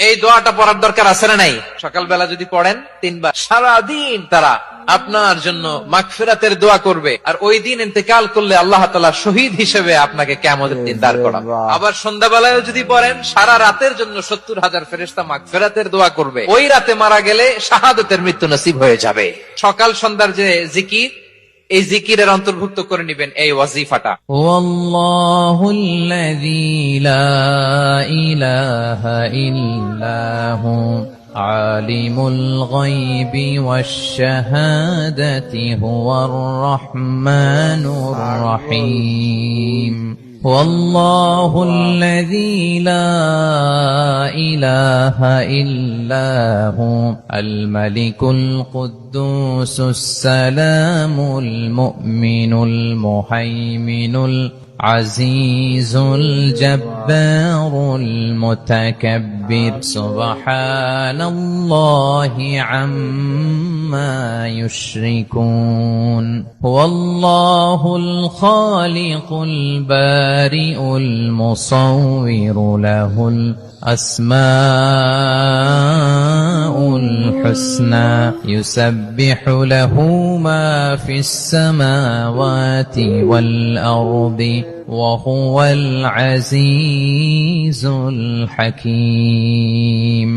এই দোয়াটা পড়ার দরকার আছে না নাই? সকালবেলা যদি পড়েন 3 বার, সারাদিন তারা আপনার জন্য মাগফিরাতের দোয়া করবে। আর ওই দিন ইন্তেকাল করলে আল্লাহ তাআলা শহীদ হিসেবে আপনাকে কিয়ামতের দিন দাঁড় করাবে। আবার সন্ধ্যাবেলায় যদি পড়েন, সারা রাতের জন্য 70,000 ফেরেশতা মাগফিরাতের দোয়া করবে। ওই রাতে মারা গেলে শাহাদাতের মৃত্যু নসিব হয়ে যাবে। সকাল সন্ধ্যার যে জিকির, এই জিকিরের অন্তর্ভুক্ত করে নেবেন এই ওয়াজিফাটা। ওয়াল্লাহুল্লাযী লা ইলাহা ইল্লাহু আলিমুল গায়বি ওয়াশ শাহাদাতি হুয়ার রাহমানুর রহিম। والله الذي لا إله إلا هو الملك القدوس السلام المؤمن المهيمن العزيز الجبار المتكبر سبحان الله عما يشركون هو الله الخالق البارئ المصور له الأسماء الحسنى يسبح له ما في السماوات والأرض وهو العزيز الحكيم।